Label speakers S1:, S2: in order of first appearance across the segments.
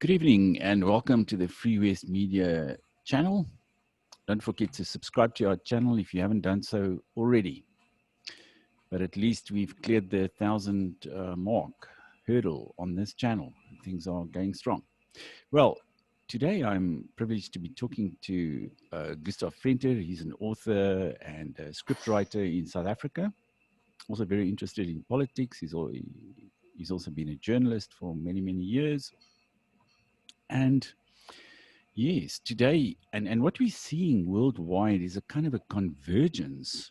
S1: Good evening and welcome to the Free West Media channel. Don't forget to subscribe to our channel if you haven't done so already. But at least we've cleared the 1,000 mark hurdle on this channel. Things are going strong. Well, today I'm privileged to be talking to Gustav Venter. He's an author and a scriptwriter in South Africa. Also very interested in politics. He's also been a journalist for many, many years. And yes, today, and what we're seeing worldwide is a kind of a convergence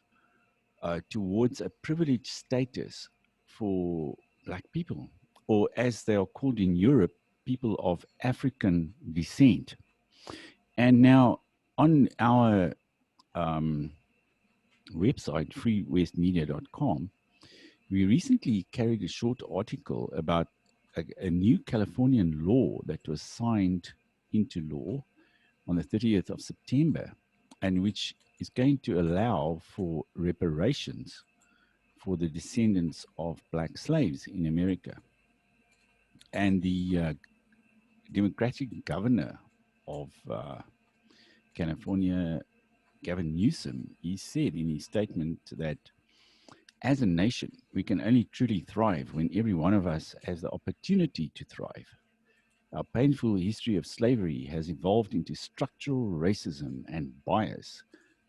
S1: towards a privileged status for Black people, or as they are called in Europe, people of African descent. And now on our website, freewestmedia.com, we recently carried a short article about a new Californian law that was signed into law on the 30th of September, and which is going to allow for reparations for the descendants of Black slaves in America. And the Democratic governor of California, Gavin Newsom, he said in his statement that as a nation, we can only truly thrive when every one of us has the opportunity to thrive. Our painful history of slavery has evolved into structural racism and bias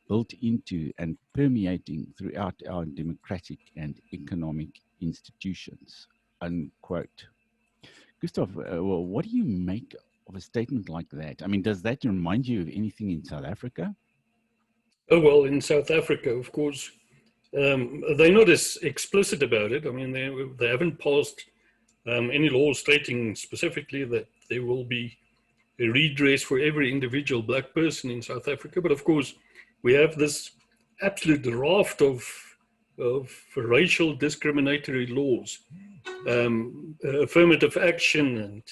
S1: built into and permeating throughout our democratic and economic institutions, unquote. Gustav, well, what do you make of a statement like that? I mean, does that remind you of anything in South Africa?
S2: Oh, well, in South Africa, of course, they're not as explicit about it. I mean, they haven't passed any law stating specifically that there will be a redress for every individual Black person in South Africa. But of course, we have this absolute raft of racial discriminatory laws, affirmative action,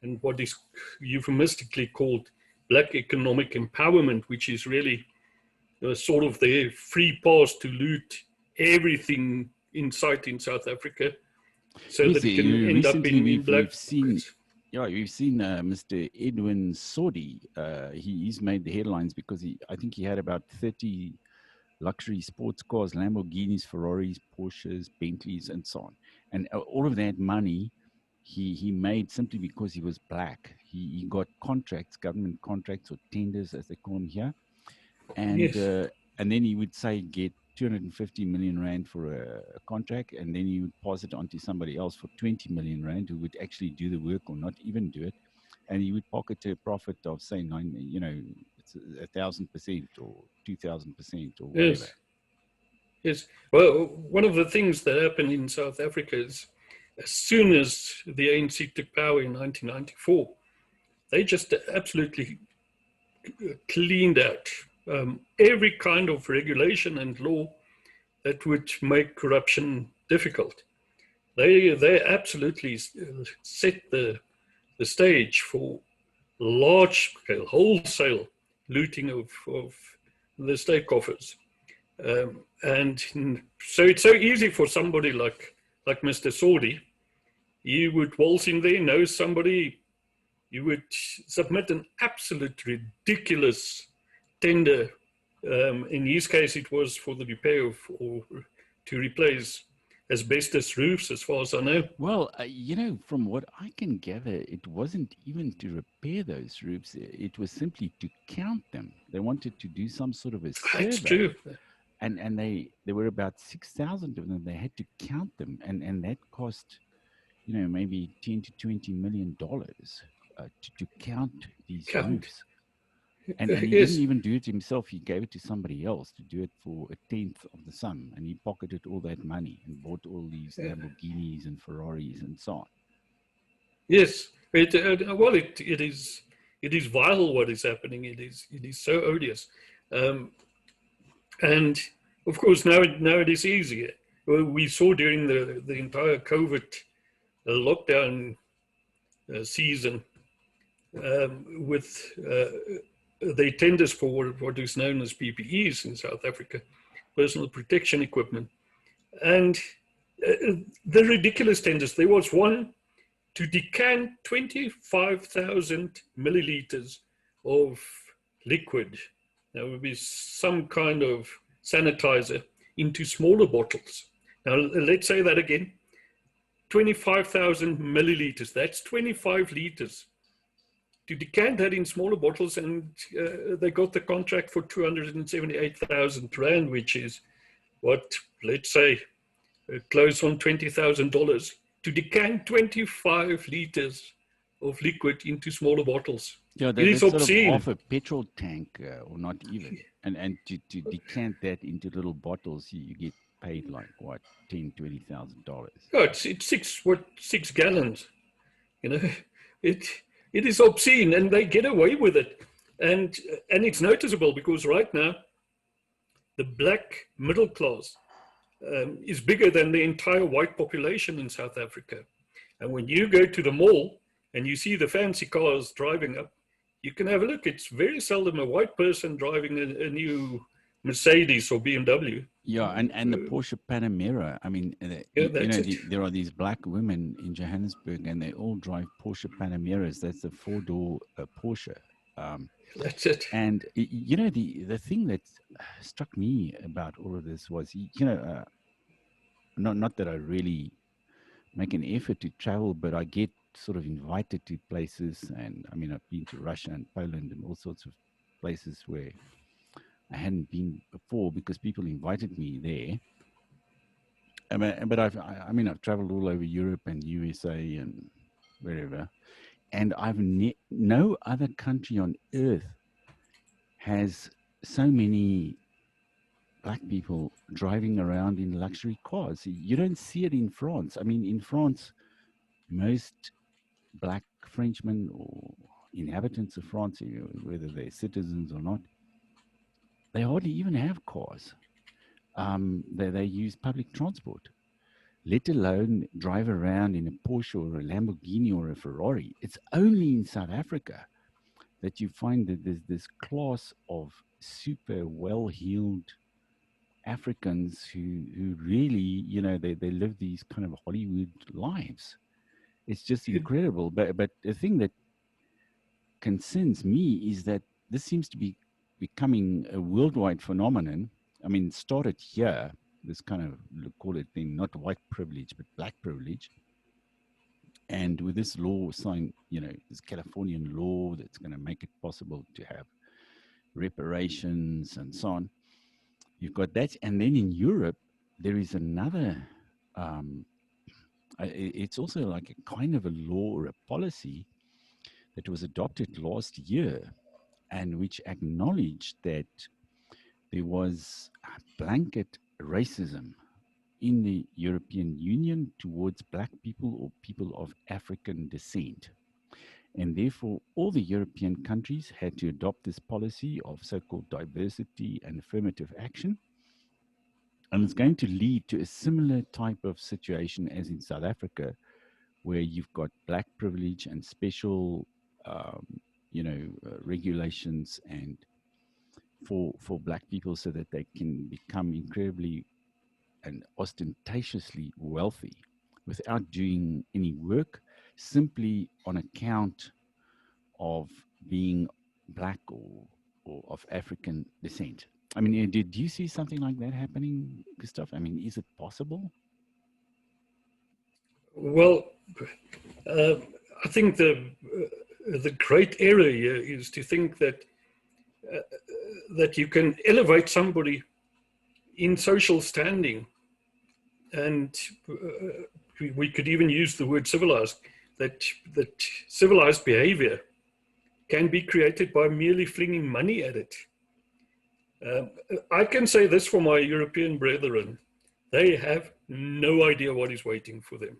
S2: and what is euphemistically called Black economic empowerment, which is really sort of their free pass to loot everything in sight in South Africa, so
S1: yes,
S2: that it can end up in Black.
S1: We've seen Mr. Edwin Saudi. He's made the headlines because I think he had about 30 luxury sports cars, Lamborghinis, Ferraris, Porsches, Bentleys, and so on. And all of that money he made simply because he was Black. He got contracts, government contracts or tenders, as they call them here. And
S2: Yes.
S1: And then he would say get 250 million rand for a contract, and then he would pass it on to somebody else for 20 million rand who would actually do the work or not even do it, and he would pocket a profit of say 1,000% or 2,000% or whatever.
S2: Yes. Yes. Well, one of the things that happened in South Africa is, as soon as the ANC took power in 1994, they just absolutely cleaned out every kind of regulation and law that would make corruption difficult. They absolutely set the stage for large-scale, wholesale looting of the state coffers. And so it's so easy for somebody like Mr. Saudi. You would waltz in there, know somebody, you would submit an absolute ridiculous tender. In his case, it was for the repair of, or to replace asbestos roofs, as far as I know.
S1: Well, from what I can gather, it wasn't even to repair those roofs. It was simply to count them. They wanted to do some sort of a survey.
S2: That's true.
S1: And there were about 6,000 of them. They had to count them, and that cost, maybe $10 to $20 million to count these roofs. And he didn't even do it himself. He gave it to somebody else to do it for 1/10 of the sum, and he pocketed all that money and bought all these Lamborghinis and Ferraris and so on.
S2: Yes, it is vile what is happening. It is so odious, and of course now it is easier. We saw during the entire COVID lockdown season with the tenders for what is known as PPEs in South Africa, personal protection equipment, and the ridiculous tenders. There was one to decant 25,000 milliliters of liquid, that would be some kind of sanitizer, into smaller bottles. Now, let's say that again. 25,000 milliliters, that's 25 liters. To decant that in smaller bottles, and they got the contract for 278,000 Rand, which is what, let's say, close on $20,000, to decant 25 liters of liquid into smaller bottles.
S1: Yeah,
S2: It is
S1: that's sort of
S2: obscene.
S1: half a petrol tank, or not even. And to decant that into little bottles, you get paid like what, $10,000-$20,000.
S2: Oh, it's 6 gallons. You know, it is obscene, and they get away with it, and it's noticeable because right now the black middle class is bigger than the entire white population in South Africa. And when you go to the mall and you see the fancy cars driving up, you can have a look. It's very seldom a white person driving a new Mercedes or BMW.
S1: Yeah, and the Porsche Panamera. I mean, there are these black women in Johannesburg, and they all drive Porsche Panameras. That's a 4-door Porsche.
S2: That's it.
S1: And you know, the thing that struck me about all of this was, not that I really make an effort to travel, but I get sort of invited to places, and I mean, I've been to Russia and Poland and all sorts of places where I hadn't been before because people invited me there. But I've traveled all over Europe and USA and wherever, and no other country on earth has so many black people driving around in luxury cars. You don't see it in France. I mean, in France, most black Frenchmen or inhabitants of France, whether they're citizens or not, they hardly even have cars. They use public transport, let alone drive around in a Porsche or a Lamborghini or a Ferrari. It's only in South Africa that you find that there's this class of super well-heeled Africans who really, they live these kind of Hollywood lives. It's just incredible. But the thing that concerns me is that this seems to be becoming a worldwide phenomenon. I mean, it started here, this kind of, call it thing, not white privilege, but black privilege. And with this law signed, this Californian law that's going to make it possible to have reparations and so on. You've got that. And then in Europe, there is another, it's also like a kind of a law or a policy that was adopted last year, and which acknowledged that there was a blanket racism in the European Union towards black people or people of African descent. And therefore, all the European countries had to adopt this policy of so-called diversity and affirmative action. And it's going to lead to a similar type of situation as in South Africa, where you've got black privilege and special, regulations and for black people so that they can become incredibly and ostentatiously wealthy without doing any work, simply on account of being black or of African descent. I mean, did you see something like that happening, Gustav? I mean, is it possible?
S2: Well, I think the great error here is to think that you can elevate somebody in social standing, and we could even use the word civilized, that civilized behavior can be created by merely flinging money at it. I can say this for my European brethren: they have no idea what is waiting for them.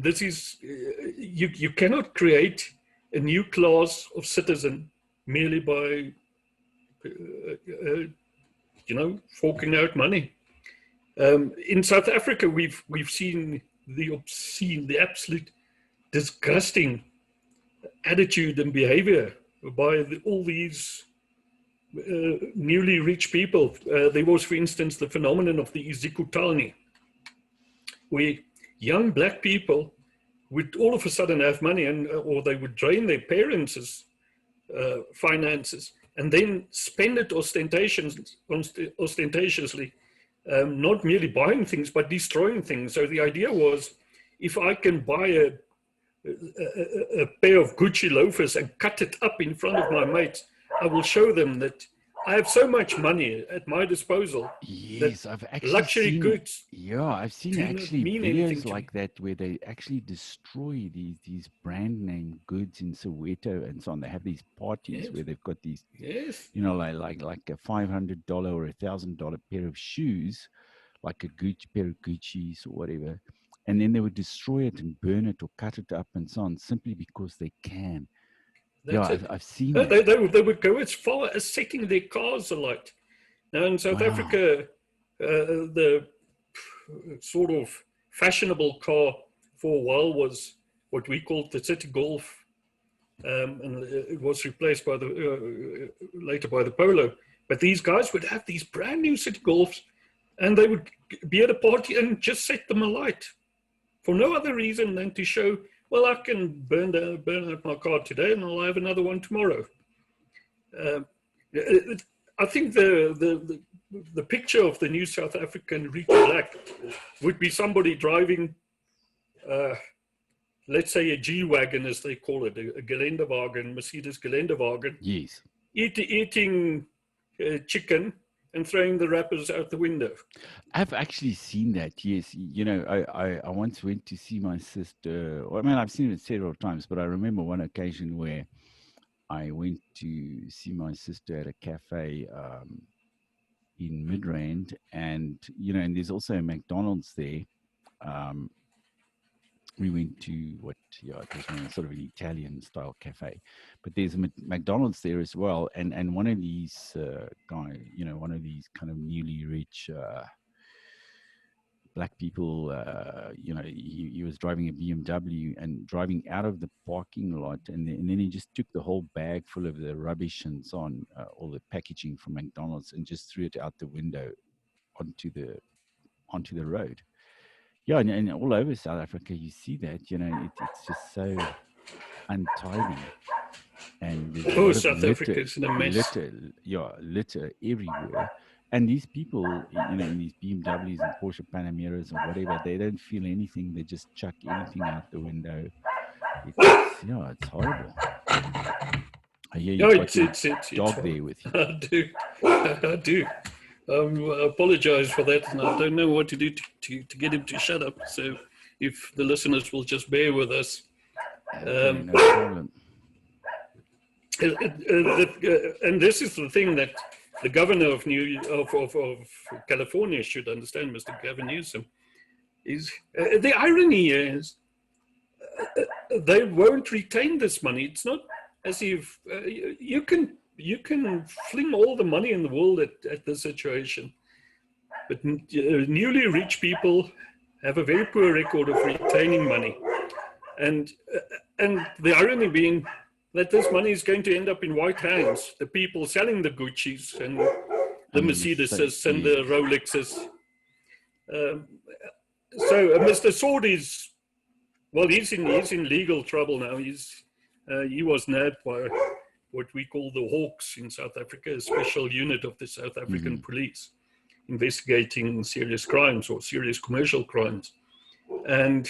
S2: This is, you cannot create a new class of citizen merely by, forking out money. In South Africa, we've seen the obscene, the absolute disgusting attitude and behavior by all these newly rich people. There was, for instance, the phenomenon of the izikutani, where young black people would all of a sudden have money, and or they would drain their parents' finances and then spend it ostentatiously, not merely buying things, but destroying things. So the idea was, if I can buy a pair of Gucci loafers and cut it up in front of my mates, I will show them that I have so much money at my disposal.
S1: Yes, I've actually
S2: luxury
S1: seen,
S2: goods.
S1: yeah, I've seen actually videos like that where they actually destroy these brand name goods in Soweto and so on. They have these parties where they've got these, you know, like a $500 or $1,000 pair of shoes, like a Gucci pair of Gucci's or whatever, and then they would destroy it and burn it or cut it up and so on, simply because they can. I've seen that.
S2: They would go as far as setting their cars alight. Now in South Africa, the sort of fashionable car for a while was what we called the City Golf, and it was replaced by the later by the Polo. But these guys would have these brand new City Golfs, and they would be at a party and just set them alight for no other reason than to show, well, I can burn out my car today and I'll have another one tomorrow. I think the picture of the new South African Rich Black would be somebody driving, let's say a G-Wagon, as they call it, a Geländewagen, Mercedes Geländewagen.
S1: Yes.
S2: Eating chicken and throwing the wrappers out the window.
S1: I've actually seen that, yes. You know, I once went to see my sister. I mean, I've seen it several times, but I remember one occasion where I went to see my sister at a cafe in Midrand, and, you know, and there's also a McDonald's there. We went to it was sort of an Italian style cafe, but there's a McDonald's there as well. And one of these guy, you know, one of these kind of newly rich black people, you know, he was driving a BMW and driving out of the parking lot, and then he just took the whole bag full of the rubbish and so on, all the packaging from McDonald's, and just threw it out the window onto the road. Yeah, and all over South Africa, you see that, you know, it's just so untidy. And
S2: South Africa is in a mess.
S1: Litter everywhere. And these people, you know, in these BMWs and Porsche Panameras or whatever, they don't feel anything. They just chuck anything out the window. It's horrible. I hear you got your dog there with you.
S2: I do. I apologize for that, and I don't know what to do to get him to shut up. So if the listeners will just bear with us.
S1: No problem.
S2: And this is the thing that the governor of California should understand, Mr. Gavin Newsom, is the irony is they won't retain this money. It's not as if you can fling all the money in the world at the situation, but newly rich people have a very poor record of retaining money, and the irony being that this money is going to end up in white hands, the people selling the Gucci's and the Mercedeses and the Rolexes. So Mr. Sword is, well, he's in legal trouble now. He was nabbed by what we call the Hawks in South Africa, a special unit of the South African police investigating serious crimes or serious commercial crimes. And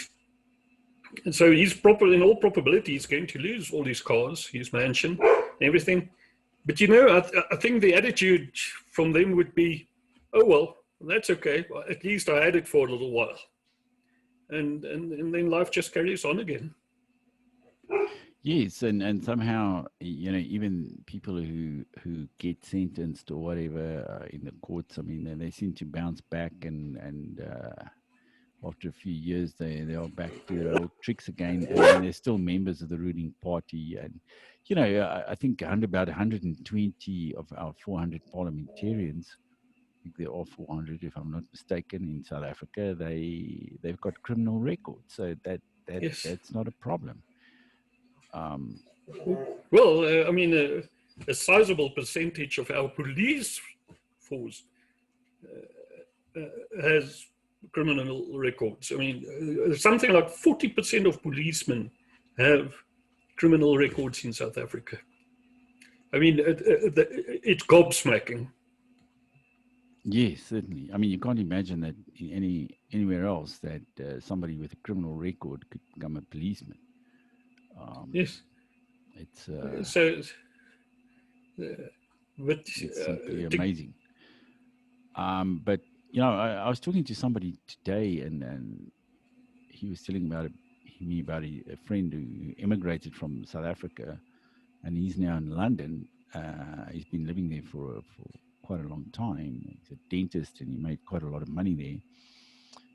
S2: so he's in all probability, he's going to lose all his cars, his mansion, everything. But, you know, I think the attitude from them would be, oh, well, that's okay. Well, at least I had it for a little while. And then life just carries on again.
S1: Yes, and somehow, you know, even people who get sentenced or whatever in the courts, I mean, they seem to bounce back, and after a few years, they are back to their old tricks again, and they're still members of the ruling party. And, you know, I think about 120 of our 400 parliamentarians, I think there are 400, if I'm not mistaken, in South Africa, they've got criminal records, so that's not a problem.
S2: Well, I mean, a sizable percentage of our police force has criminal records. I mean, something like 40% of policemen have criminal records in South Africa. I mean, it's gobsmacking.
S1: Yes, certainly. I mean, you can't imagine that anywhere else that somebody with a criminal record could become a policeman.
S2: Yes.
S1: It's
S2: but
S1: it's simply amazing. But you know, I was talking to somebody today, and he was telling me about a friend who immigrated from South Africa, and he's now in London. He's been living there for quite a long time. He's a dentist, and he made quite a lot of money there.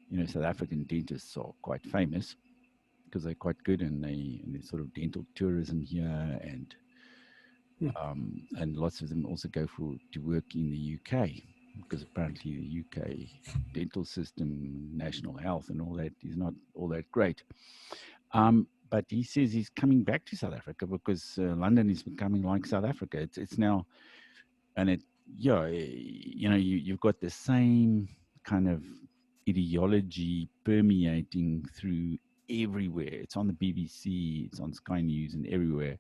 S1: You know, South African dentists are quite famous because they're quite good, and there's sort of dental tourism here, and lots of them also go to work in the UK, because apparently the UK dental system, national health, and all that is not all that great. But he says he's coming back to South Africa because London is becoming like South Africa. It's now, and you know, you've got the same kind of ideology permeating through everywhere. It's on the BBC, it's on Sky News, and everywhere,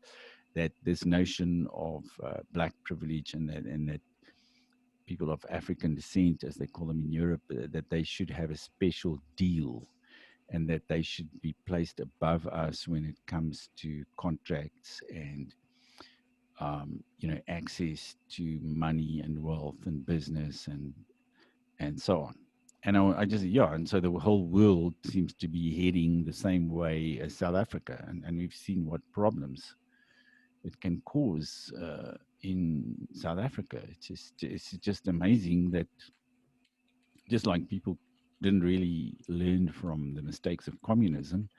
S1: that this notion of black privilege, and that people of African descent, as they call them in Europe, that they should have a special deal, and that they should be placed above us when it comes to contracts and you know, access to money and wealth and business and so on. And I just, and so the whole world seems to be heading the same way as South Africa, and we've seen what problems it can cause in South Africa. It's just amazing that, just like people didn't really learn from the mistakes of communism,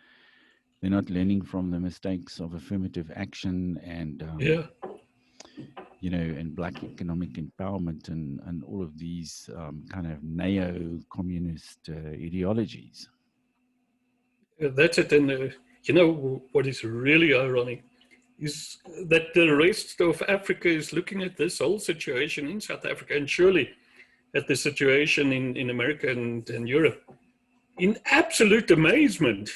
S1: they're not learning from the mistakes of affirmative action and you know, and black economic empowerment, and all of these kind of neo-communist ideologies.
S2: That's it. And you know what is really ironic is that the rest of Africa is looking at this whole situation in South Africa, and surely at the situation in America and Europe, in absolute amazement.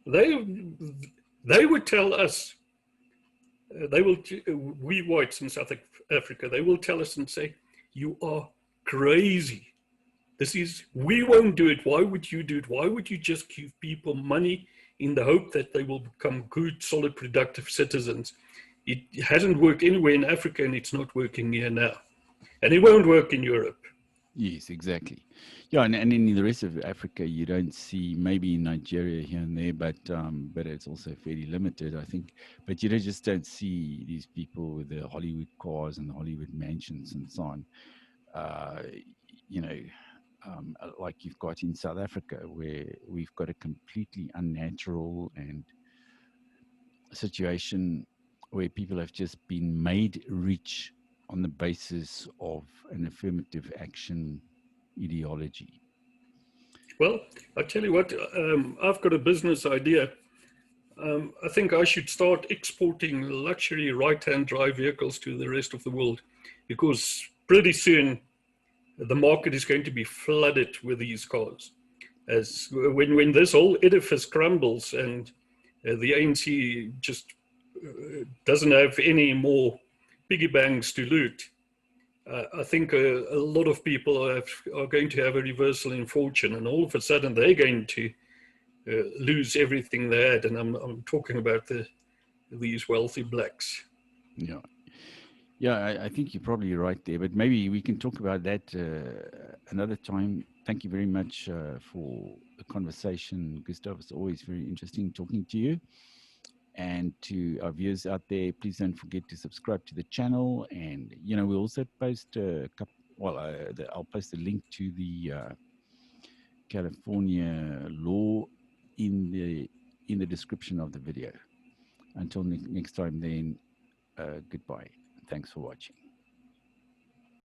S2: They would tell us, we whites in South Africa, they will tell us and say, you are crazy. We won't do it. Why would you do it? Why would you just give people money in the hope that they will become good, solid, productive citizens? It hasn't worked anywhere in Africa, and it's not working here now. And it won't work in Europe.
S1: Yes, exactly. Yeah, and in the rest of Africa, you don't see, maybe in Nigeria here and there, but it's also fairly limited, I think. But you just don't see these people with the Hollywood cars and the Hollywood mansions and so on. You know, like you've got in South Africa, where we've got a completely unnatural and situation where people have just been made rich on the basis of an affirmative action ideology.
S2: Well, I tell you what, I've got a business idea. I think I should start exporting luxury right-hand drive vehicles to the rest of the world, because pretty soon the market is going to be flooded with these cars. As when this whole edifice crumbles and the ANC just doesn't have any more piggy banks to loot, I think a lot of people are going to have a reversal in fortune, and all of a sudden they're going to lose everything they had. And I'm talking about these wealthy blacks.
S1: Yeah. Yeah, I think you're probably right there, but maybe we can talk about that another time. Thank you very much for the conversation, Gustav. It's always very interesting talking to you. And to our viewers out there, please don't forget to subscribe to the channel. And, you know, we'll also post a couple, I'll post a link to the California law in the description of the video. Until next time then, goodbye. Thanks for watching.